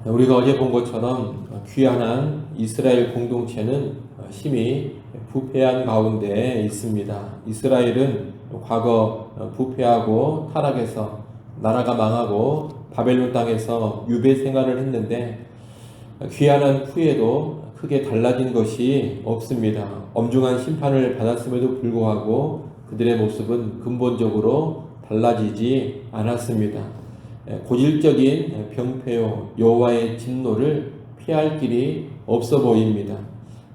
우리가 어제 본 것처럼 귀환한 이스라엘 공동체는 심히 부패한 가운데 있습니다. 이스라엘은 과거 부패하고 타락해서 나라가 망하고 바벨론 땅에서 유배 생활을 했는데 귀환한 후에도 크게 달라진 것이 없습니다. 엄중한 심판을 받았음에도 불구하고 그들의 모습은 근본적으로 달라지지 않았습니다. 고질적인 병폐요 여호와의 진노를 피할 길이 없어 보입니다.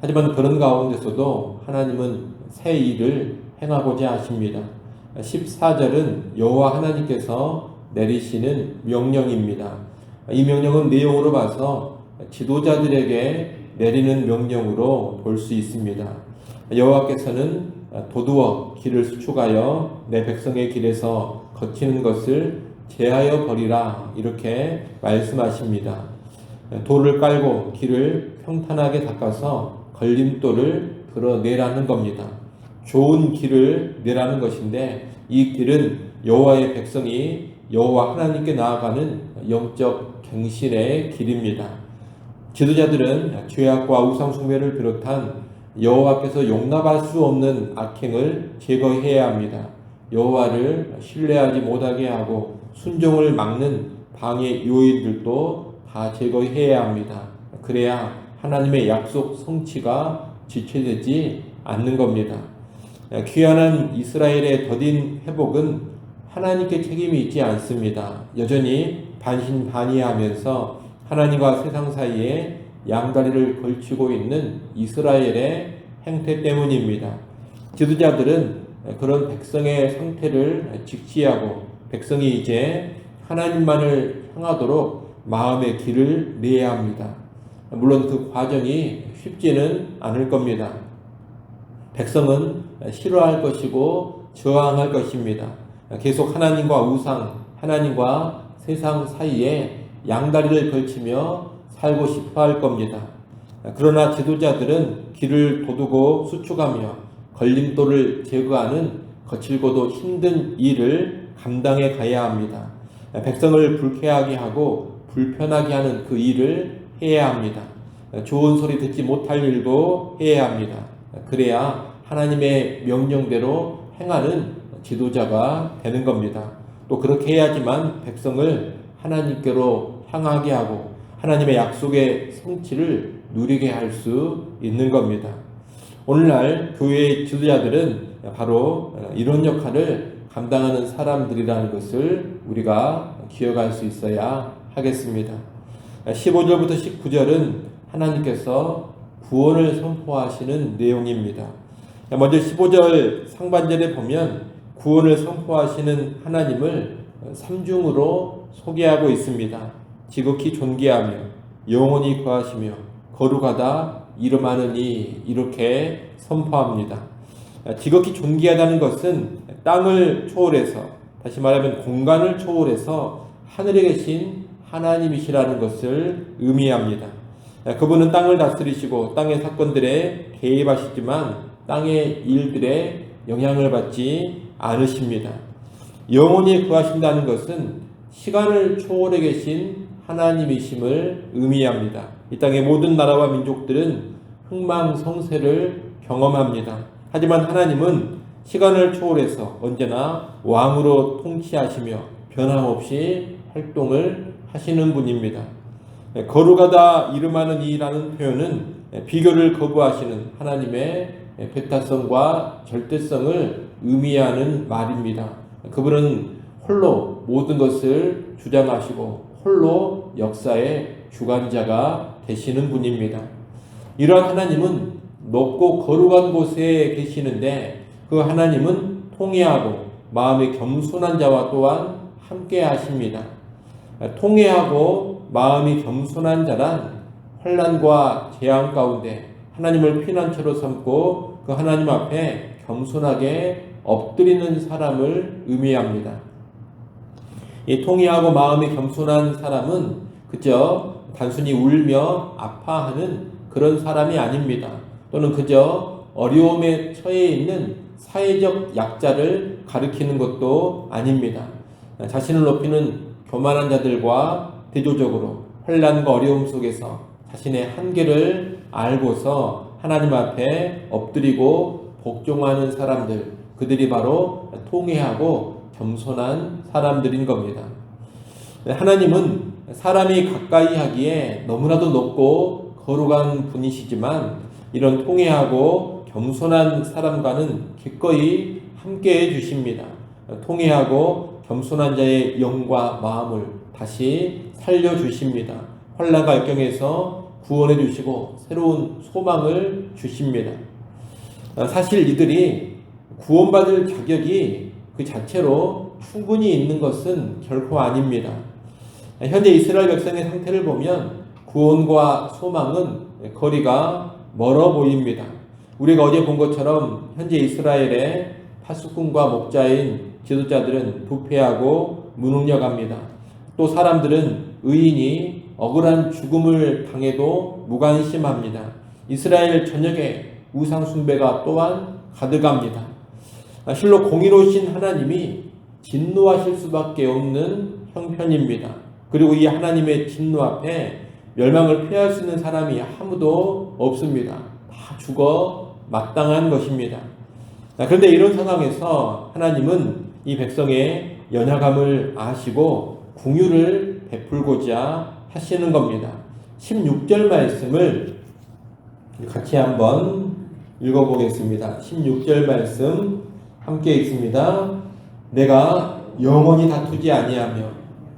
하지만 그런 가운데서도 하나님은 새 일을 행하고자 하십니다. 14절은 여호와 하나님께서 내리시는 명령입니다. 이 명령은 내용으로 봐서 지도자들에게 내리는 명령으로 볼 수 있습니다. 여호와께서는 도두어 길을 수축하여 내 백성의 길에서 거치는 것을 제하여 버리라 이렇게 말씀하십니다. 돌을 깔고 길을 평탄하게 닦아서 걸림돌을 드러내라는 겁니다. 좋은 길을 내라는 것인데 이 길은 여호와의 백성이 여호와 하나님께 나아가는 영적 갱신의 길입니다. 지도자들은 죄악과 우상 숭배를 비롯한 여호와께서 용납할 수 없는 악행을 제거해야 합니다. 여호와를 신뢰하지 못하게 하고 순종을 막는 방해 요인들도 다 제거해야 합니다. 그래야 하나님의 약속 성취가 지체되지 않는 겁니다. 귀환한 이스라엘의 더딘 회복은 하나님께 책임이 있지 않습니다. 여전히 반신반의하면서 하나님과 세상 사이에 양다리를 걸치고 있는 이스라엘의 행태 때문입니다. 지도자들은 그런 백성의 상태를 직시하고 백성이 이제 하나님만을 향하도록 마음의 길을 내야 합니다. 물론 그 과정이 쉽지는 않을 겁니다. 백성은 싫어할 것이고 저항할 것입니다. 계속 하나님과 우상, 하나님과 세상 사이에 양다리를 걸치며 살고 싶어 할 겁니다. 그러나 지도자들은 길을 도두고 수축하며 걸림돌을 제거하는 거칠고도 힘든 일을 감당해 가야 합니다. 백성을 불쾌하게 하고 불편하게 하는 그 일을 해야 합니다. 좋은 소리 듣지 못할 일도 해야 합니다. 그래야 하나님의 명령대로 행하는 지도자가 되는 겁니다. 또 그렇게 해야지만 백성을 하나님께로 향하게 하고 하나님의 약속의 성취를 누리게 할 수 있는 겁니다. 오늘날 교회의 지도자들은 바로 이런 역할을 감당하는 사람들이라는 것을 우리가 기억할 수 있어야 하겠습니다. 15절부터 19절은 하나님께서 구원을 선포하시는 내용입니다. 먼저 15절 상반절에 보면 구원을 선포하시는 하나님을 삼중으로 소개하고 있습니다. 지극히 존귀하며 영원히 거하시며 거룩하다 이름하느니 이렇게 선포합니다. 지극히 존귀하다는 것은 땅을 초월해서, 다시 말하면 공간을 초월해서 하늘에 계신 하나님이시라는 것을 의미합니다. 그분은 땅을 다스리시고 땅의 사건들에 개입하시지만 땅의 일들에 영향을 받지 않으십니다. 영원히 거하신다는 것은 시간을 초월해 계신 하나님이심을 의미합니다. 이 땅의 모든 나라와 민족들은 흥망성쇠를 경험합니다. 하지만 하나님은 시간을 초월해서 언제나 왕으로 통치하시며 변함없이 활동을 하시는 분입니다. 거룩하다 이름하는 이라는 표현은 비교를 거부하시는 하나님의 배타성과 절대성을 의미하는 말입니다. 그분은 홀로 모든 것을 주장하시고 홀로 역사의 주관자가 되시는 분입니다. 이러한 하나님은 높고 거룩한 곳에 계시는데 그 하나님은 통회하고 마음이 겸손한 자와 또한 함께 하십니다. 통회하고 마음이 겸손한 자란 환난과 재앙 가운데 하나님을 피난처로 삼고 그 하나님 앞에 겸손하게 엎드리는 사람을 의미합니다. 이 통회하고 마음이 겸손한 사람은 그저 단순히 울며 아파하는 그런 사람이 아닙니다. 또는 그저 어려움에 처해 있는 사회적 약자를 가리키는 것도 아닙니다. 자신을 높이는 교만한 자들과 대조적으로 환난과 어려움 속에서 자신의 한계를 알고서 하나님 앞에 엎드리고 복종하는 사람들, 그들이 바로 통회하고 겸손한 사람들인 겁니다. 하나님은 사람이 가까이 하기에 너무나도 높고 거룩한 분이시지만 이런 통회하고 겸손한 사람과는 기꺼이 함께해 주십니다. 통회하고 겸손한 자의 영과 마음을 다시 살려주십니다. 환난과 역경에서 구원해 주시고 새로운 소망을 주십니다. 사실 이들이 구원받을 자격이 그 자체로 충분히 있는 것은 결코 아닙니다. 현재 이스라엘 백성의 상태를 보면 구원과 소망은 거리가 멀어 보입니다. 우리가 어제 본 것처럼 현재 이스라엘의 파수꾼과 목자인 지도자들은 부패하고 무능력합니다. 또 사람들은 의인이 억울한 죽음을 당해도 무관심합니다. 이스라엘 전역에 우상 숭배가 또한 가득합니다. 실로 공의로우신 하나님이 진노하실 수밖에 없는 형편입니다. 그리고 이 하나님의 진노 앞에 멸망을 피할 수 있는 사람이 아무도 없습니다. 다 죽어 마땅한 것입니다. 그런데 이런 상황에서 하나님은 이 백성의 연약함을 아시고 긍휼을 베풀고자 하시는 겁니다. 16절 말씀을 같이 한번 읽어보겠습니다. 16절 말씀 함께 읽습니다. 내가 영원히 다투지 아니하며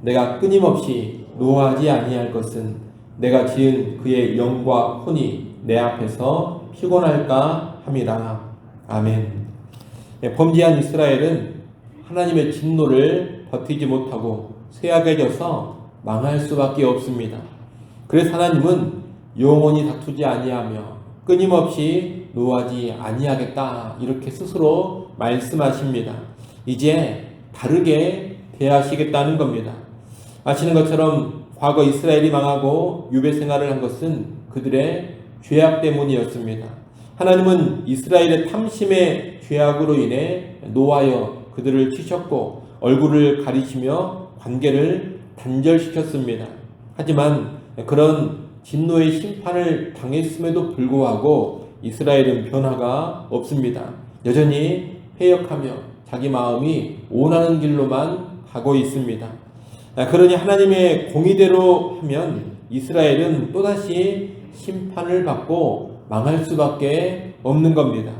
내가 끊임없이 노하지 아니할 것은 내가 지은 그의 영과 혼이 내 앞에서 피곤할까 함이라. 아멘. 범죄한 이스라엘은 하나님의 진노를 버티지 못하고 쇠약해져서 망할 수밖에 없습니다. 그래서 하나님은 영원히 다투지 아니하며 끊임없이 노하지 아니하겠다 이렇게 스스로 말씀하십니다. 이제 다르게 대하시겠다는 겁니다. 아시는 것처럼 과거 이스라엘이 망하고 유배 생활을 한 것은 그들의 죄악 때문이었습니다. 하나님은 이스라엘의 탐심의 죄악으로 인해 노하여 그들을 치셨고 얼굴을 가리시며 관계를 단절시켰습니다. 하지만 그런 진노의 심판을 당했음에도 불구하고 이스라엘은 변화가 없습니다. 여전히 패역하며 자기 마음이 원하는 길로만 가고 있습니다. 그러니 하나님의 공의대로 하면 이스라엘은 또다시 심판을 받고 망할 수밖에 없는 겁니다.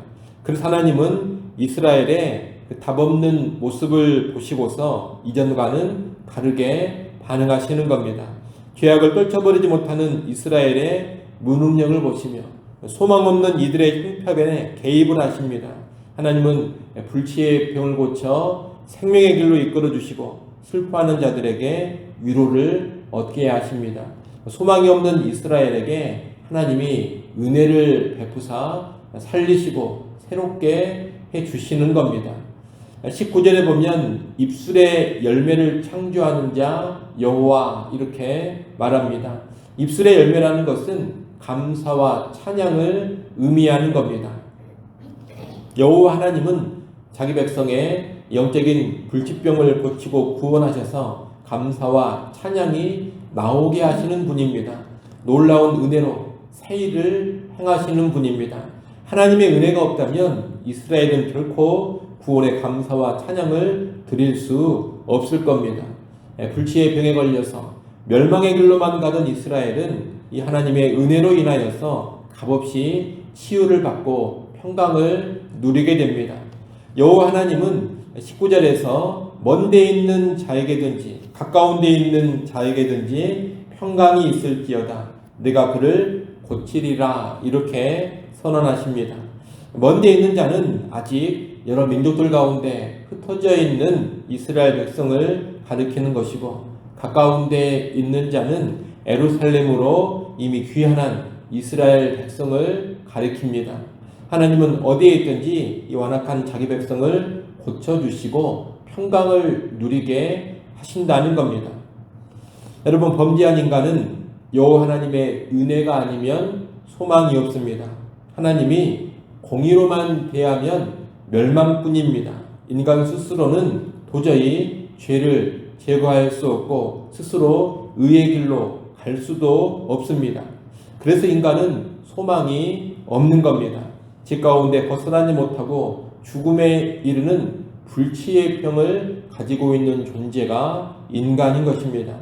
그래서 하나님은 이스라엘의 그 답없는 모습을 보시고서 이전과는 다르게 반응하시는 겁니다. 죄악을 떨쳐버리지 못하는 이스라엘의 무능력을 보시며 소망 없는 이들의 형편에 개입을 하십니다. 하나님은 불치의 병을 고쳐 생명의 길로 이끌어 주시고 슬퍼하는 자들에게 위로를 얻게 하십니다. 소망이 없는 이스라엘에게 하나님이 은혜를 베푸사 살리시고 새롭게 해주시는 겁니다. 19절에 보면 입술의 열매를 창조하는 자 여호와 이렇게 말합니다. 입술의 열매라는 것은 감사와 찬양을 의미하는 겁니다. 여호와 하나님은 자기 백성의 영적인 불치병을 고치고 구원하셔서 감사와 찬양이 나오게 하시는 분입니다. 놀라운 은혜로 새 일을 행하시는 분입니다. 하나님의 은혜가 없다면 이스라엘은 결코 구원의 감사와 찬양을 드릴 수 없을 겁니다. 불치의 병에 걸려서 멸망의 길로만 가던 이스라엘은 이 하나님의 은혜로 인하여서 값없이 치유를 받고 평강을 누리게 됩니다. 여호와 하나님은 19절에서 먼 데 있는 자에게든지 가까운 데 있는 자에게든지 평강이 있을지어다 내가 그를 고치리라 이렇게 선언하십니다. 먼 데 있는 자는 아직 여러 민족들 가운데 흩어져 있는 이스라엘 백성을 가리키는 것이고 가까운 데 있는 자는 예루살렘으로 이미 귀환한 이스라엘 백성을 가리킵니다. 하나님은 어디에 있든지 이 완악한 자기 백성을 고쳐주시고 평강을 누리게 하신다는 겁니다. 여러분, 범죄한 인간은 여호와 하나님의 은혜가 아니면 소망이 없습니다. 하나님이 공의로만 대하면 멸망뿐입니다. 인간 스스로는 도저히 죄를 제거할 수 없고 스스로 의의 길로 갈 수도 없습니다. 그래서 인간은 소망이 없는 겁니다. 집 가운데 벗어나지 못하고 죽음에 이르는 불치의 병을 가지고 있는 존재가 인간인 것입니다.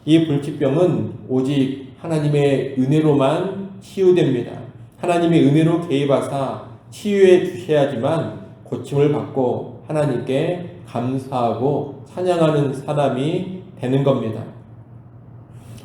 이 불치병은 오직 하나님의 은혜로만 치유됩니다. 하나님의 은혜로 개입하사 치유해 주셔야지만 고침을 받고 하나님께 감사하고 찬양하는 사람이 되는 겁니다.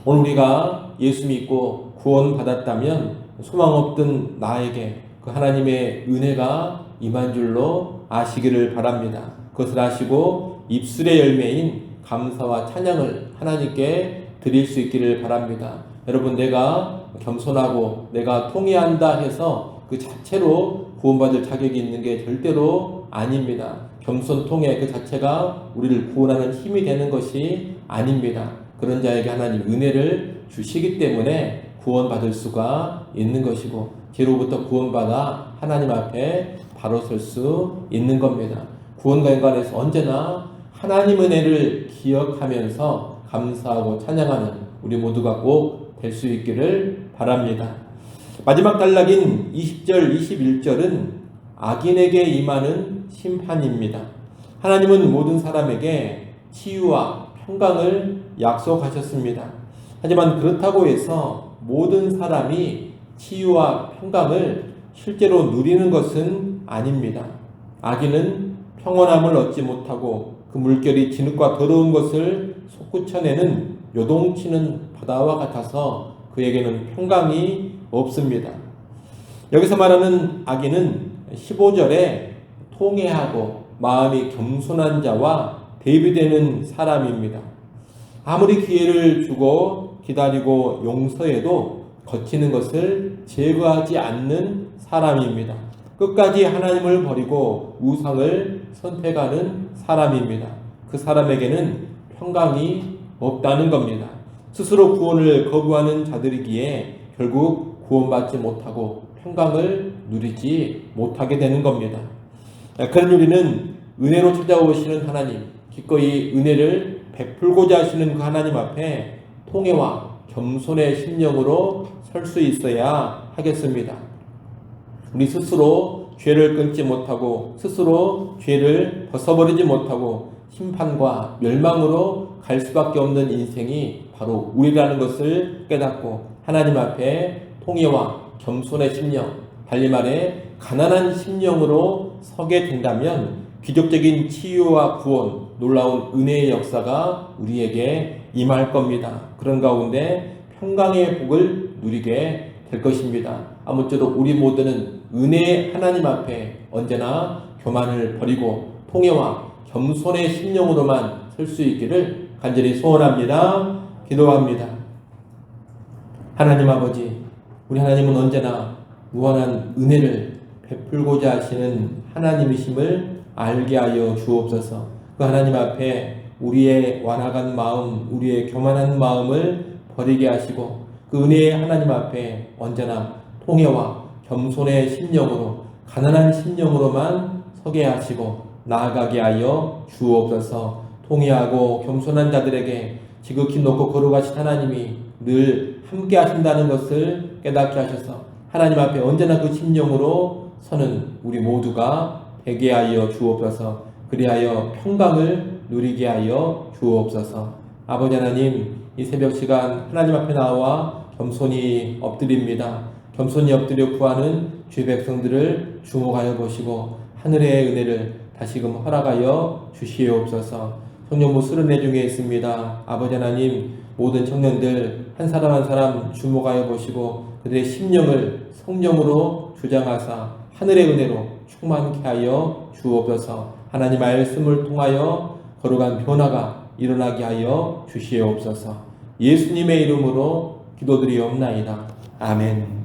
오늘 우리가 예수 믿고 구원받았다면 소망 없던 나에게 그 하나님의 은혜가 임한 줄로 아시기를 바랍니다. 그것을 아시고 입술의 열매인 감사와 찬양을 하나님께 드릴 수 있기를 바랍니다. 여러분, 내가 겸손하고 내가 통회한다 해서 그 자체로 구원받을 자격이 있는 게 절대로 아닙니다. 겸손 통회 그 자체가 우리를 구원하는 힘이 되는 것이 아닙니다. 그런 자에게 하나님 은혜를 주시기 때문에 구원받을 수가 있는 것이고 죄로부터 구원받아 하나님 앞에 바로 설 수 있는 겁니다. 구원과 연관해서 언제나 하나님 은혜를 기억하면서 감사하고 찬양하는 우리 모두가 꼭 될 수 있기를 바랍니다. 마지막 단락인 20절, 21절은 악인에게 임하는 심판입니다. 하나님은 모든 사람에게 치유와 평강을 약속하셨습니다. 하지만 그렇다고 해서 모든 사람이 치유와 평강을 실제로 누리는 것은 아닙니다. 악인은 평온함을 얻지 못하고 그 물결이 진흙과 더러운 것을 솟구쳐내는 요동치는 바다와 같아서 그에게는 평강이 없습니다. 여기서 말하는 악인은 15절에 통회하고 마음이 겸손한 자와 대비되는 사람입니다. 아무리 기회를 주고 기다리고 용서해도 거치는 것을 제거하지 않는 사람입니다. 끝까지 하나님을 버리고 우상을 선택하는 사람입니다. 그 사람에게는 평강이 없다는 겁니다. 스스로 구원을 거부하는 자들이기에 결국 구원받지 못하고 평강을 누리지 못하게 되는 겁니다. 그런 우리는 은혜로 찾아오시는 하나님, 기꺼이 은혜를 베풀고자 하시는 그 하나님 앞에 통회와 겸손의 심령으로 설 수 있어야 하겠습니다. 우리 스스로 죄를 끊지 못하고 스스로 죄를 벗어버리지 못하고 심판과 멸망으로 갈 수밖에 없는 인생이 바로 우리라는 것을 깨닫고 하나님 앞에 통회와 겸손의 심령, 달리 말해 가난한 심령으로 서게 된다면 기적적인 치유와 구원, 놀라운 은혜의 역사가 우리에게 임할 겁니다. 그런 가운데 평강의 복을 누리게 될 것입니다. 아무쪼록 우리 모두는 은혜의 하나님 앞에 언제나 교만을 버리고 통회와 겸손의 심령으로만 설 수 있기를 간절히 소원합니다. 기도합니다. 하나님 아버지, 우리 하나님은 언제나 무한한 은혜를 베풀고자 하시는 하나님이심을 알게 하여 주옵소서. 그 하나님 앞에 우리의 완악한 마음, 우리의 교만한 마음을 버리게 하시고 그 은혜의 하나님 앞에 언제나 통회와 겸손의 심령으로 가난한 심령으로만 서게 하시고 나아가게 하여 주옵소서. 통회하고 겸손한 자들에게 지극히 높고 거룩하신 하나님이 늘 함께 하신다는 것을 깨닫게 하셔서 하나님 앞에 언제나 그 심령으로 서는 우리 모두가 되게 하여 주옵소서. 그리하여 평강을 누리게 하여 주옵소서. 아버지 하나님, 이 새벽 시간 하나님 앞에 나와 겸손히 엎드립니다. 겸손히 엎드려 구하는 주의 백성들을 주목하여 보시고 하늘의 은혜를 다시금 허락하여 주시옵소서. 청년부 수련회 중에 있습니다. 아버지 하나님, 모든 청년들 한 사람 한 사람 주목하여 보시고 그들의 심령을 성령으로 주장하사 하늘의 은혜로 충만케 하여 주옵소서. 하나님 말씀을 통하여 거룩한 변화가 일어나게 하여 주시옵소서. 예수님의 이름으로 기도드리옵나이다. 아멘.